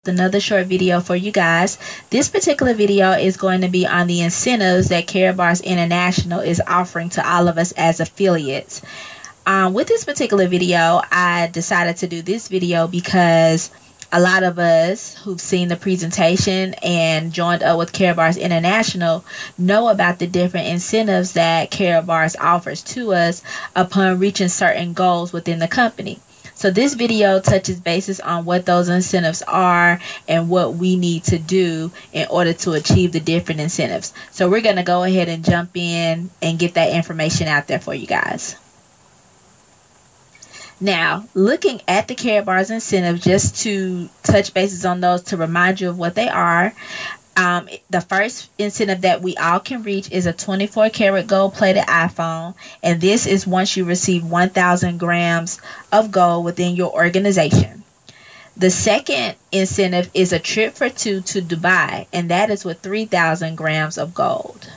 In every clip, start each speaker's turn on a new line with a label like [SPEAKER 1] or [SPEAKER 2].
[SPEAKER 1] Another short video for you guys. This particular video is going to be on the incentives that Karatbars International is offering to all of us as affiliates. With this particular video, I decided to do this video because a lot of us who've seen the presentation and joined up with Karatbars International know about the different incentives that Karatbars offers to us upon reaching certain goals within the company. So this video touches bases on what those incentives are and what we need to do in order to achieve the different incentives. So we're going to go ahead and jump in and get that information out there for you guys. Now, looking at the Karatbars incentive, just to touch bases on those to remind you of what they are. The first incentive that we all can reach is a 24 karat gold plated iPhone, and this is once you receive 1,000 grams of gold within your organization. The second incentive is a trip for two to Dubai, and that is with 3,000 grams of gold.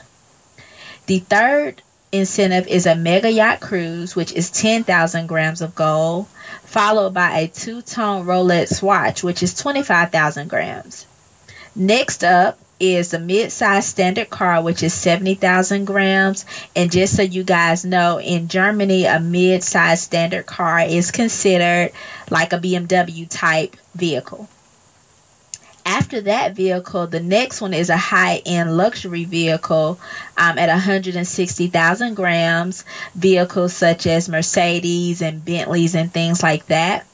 [SPEAKER 1] The third incentive is a mega yacht cruise, which is 10,000 grams of gold, followed by a two-tone Rolex watch, which is 25,000 grams. Next up is the mid-size standard car, which is 70,000 grams. And just so you guys know, in Germany, a mid-size standard car is considered like a BMW type vehicle. After that vehicle, the next one is a high-end luxury vehicle at 160,000 grams. Vehicles such as Mercedes and Bentleys and things like that.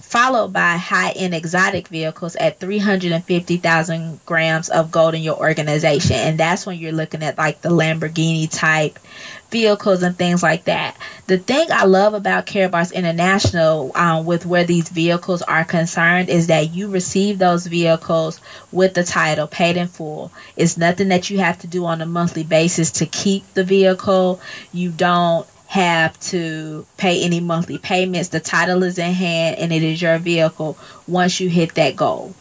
[SPEAKER 1] Followed by high-end exotic vehicles at 350,000 grams of gold in your organization. And that's when you're looking at like the Lamborghini type vehicles and things like that. The thing I love about Karatbars International with where these vehicles are concerned is that you receive those vehicles with the title paid in full. It's nothing that you have to do on a monthly basis to keep the vehicle. You don't have to pay any monthly payments. The title is in hand and it is your vehicle once you hit that goal.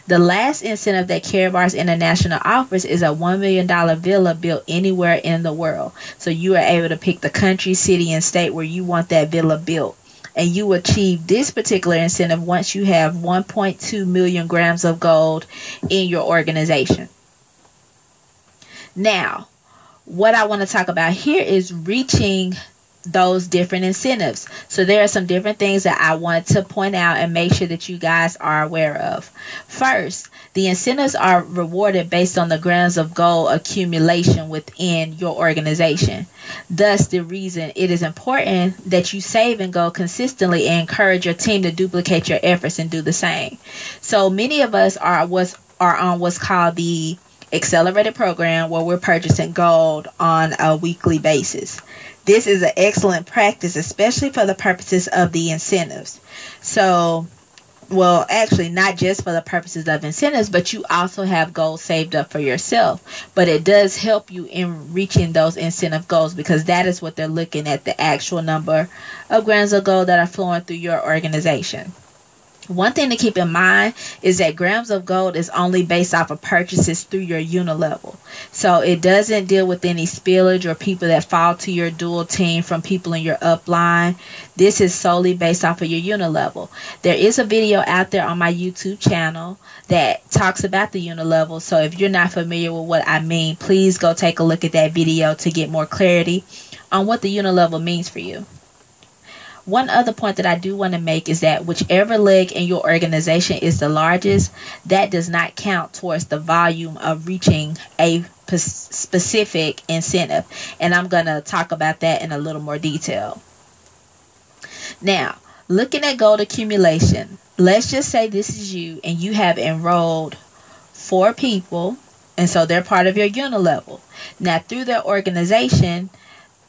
[SPEAKER 1] The last incentive that Karatbars International offers is a $1 million villa built anywhere in the world. So you are able to pick the country, city, and state where you want that villa built. And you achieve this particular incentive once you have 1.2 million grams of gold in your organization. Now, what I want to talk about here is reaching those different incentives. So there are some different things that I want to point out and make sure that you guys are aware of. First, the incentives are rewarded based on the grams of gold accumulation within your organization. Thus, the reason it is important that you save in gold consistently and encourage your team to duplicate your efforts and do the same. So many of us are on what's called the accelerated program, where we're purchasing gold on a weekly basis. This is an excellent practice, especially for the purposes of the incentives. So, well, actually, not just for the purposes of incentives, but you also have gold saved up for yourself. But it does help you in reaching those incentive goals, because that is what they're looking at, the actual number of grams of gold that are flowing through your organization. One thing to keep in mind is that grams of gold is only based off of purchases through your unit level. So it doesn't deal with any spillage or people that fall to your dual team from people in your upline. This is solely based off of your unit level. There is a video out there on my YouTube channel that talks about the unit level. So if you're not familiar with what I mean, please go take a look at that video to get more clarity on what the unit level means for you. One other point that I do want to make is that whichever leg in your organization is the largest, that does not count towards the volume of reaching a specific incentive. And I'm going to talk about that in a little more detail. Now, looking at gold accumulation, let's just say this is you and you have enrolled 4 people, and so they're part of your unit level. Now, through their organization,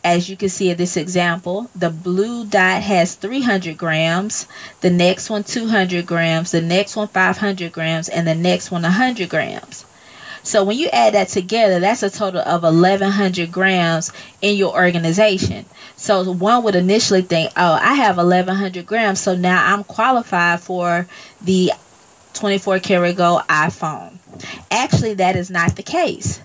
[SPEAKER 1] as you can see in this example, the blue dot has 300 grams, the next one 200 grams, the next one 500 grams, and the next one 100 grams. So when you add that together, that's a total of 1,100 grams in your organization. So one would initially think, oh, I have 1,100 grams, so now I'm qualified for the 24 karat gold iPhone. Actually, that is not the case.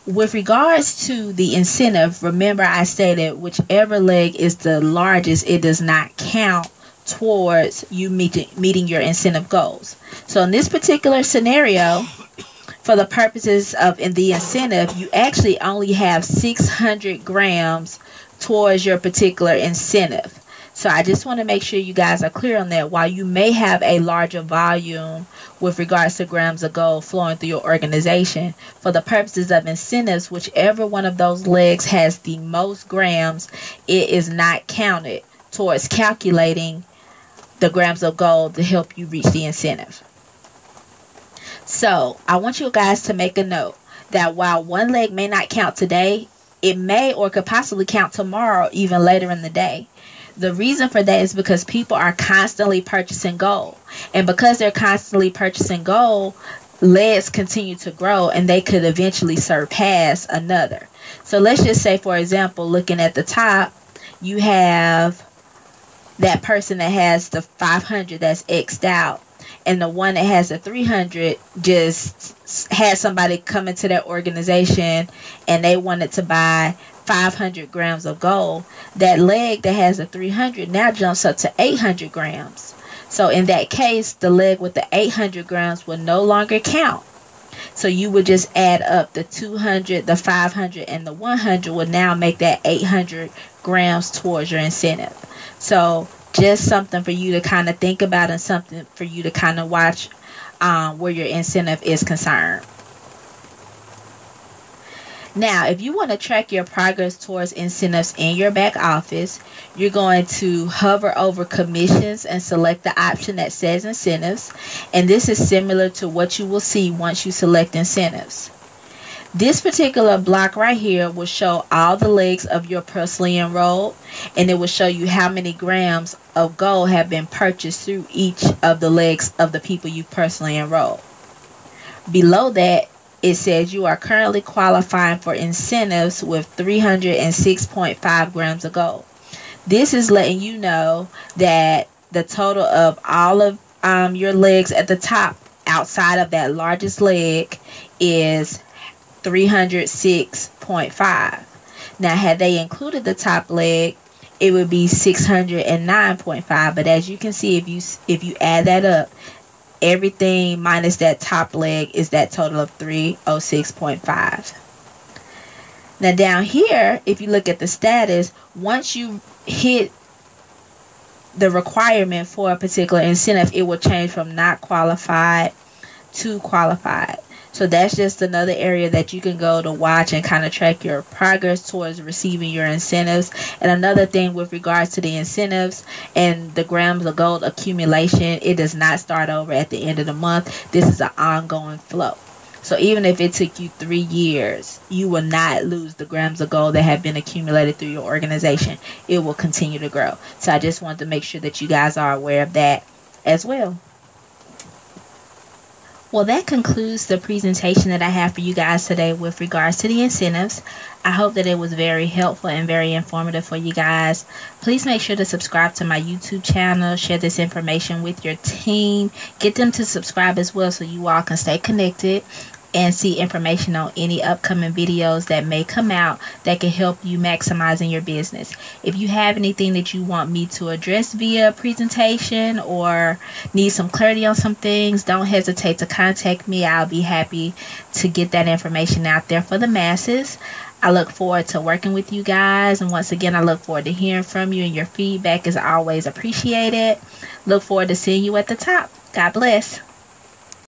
[SPEAKER 1] With regards to the incentive, remember I stated whichever leg is the largest, it does not count towards you meeting your incentive goals. So in this particular scenario, for the purposes of in the incentive, you actually only have 600 grams towards your particular incentive. So I just want to make sure you guys are clear on that. While you may have a larger volume with regards to grams of gold flowing through your organization, for the purposes of incentives, whichever one of those legs has the most grams, it is not counted towards calculating the grams of gold to help you reach the incentive. So I want you guys to make a note that while one leg may not count today, it may or could possibly count tomorrow, even later in the day. The reason for that is because people are constantly purchasing gold. And because they're constantly purchasing gold, legs continue to grow and they could eventually surpass another. So let's just say, for example, looking at the top, you have that person that has the 500 that's X'd out. And the one that has the 300 just had somebody come into their organization and they wanted to buy 500 grams of gold. That leg that has the 300 now jumps up to 800 grams. So in that case, the leg with the 800 grams will no longer count. So you would just add up the 200, the 500, and the 100 would now make that 800 grams towards your incentive. So just something for you to kind of think about and something for you to kind of watch where your incentive is concerned. Now, if you want to track your progress towards incentives in your back office, you're going to hover over commissions and select the option that says incentives. And this is similar to what you will see once you select incentives. This particular block right here will show all the legs of your personally enrolled, and it will show you how many grams of gold have been purchased through each of the legs of the people you personally enrolled. Below that, it says you are currently qualifying for incentives with 306.5 grams of gold. This is letting you know that the total of all of your legs at the top outside of that largest leg is 306.5. Now, had they included the top leg, it would be 609.5. But as you can see, if you add that up, everything minus that top leg is that total of 306.5. Now down here, if you look at the status, once you hit the requirement for a particular incentive, it will change from not qualified to qualified. So that's just another area that you can go to watch and kind of track your progress towards receiving your incentives. And another thing with regards to the incentives and the grams of gold accumulation, it does not start over at the end of the month. This is an ongoing flow. So even if it took you 3 years, you will not lose the grams of gold that have been accumulated through your organization. It will continue to grow. So I just wanted to make sure that you guys are aware of that as well. Well, that concludes the presentation that I have for you guys today with regards to the incentives. I hope that it was very helpful and very informative for you guys. Please make sure to subscribe to my YouTube channel, share this information with your team, get them to subscribe as well so you all can stay connected and see information on any upcoming videos that may come out that can help you maximize in your business. If you have anything that you want me to address via presentation or need some clarity on some things, don't hesitate to contact me. I'll be happy to get that information out there for the masses. I look forward to working with you guys, and once again, I look forward to hearing from you, and your feedback is always appreciated. Look forward to seeing you at the top. God bless.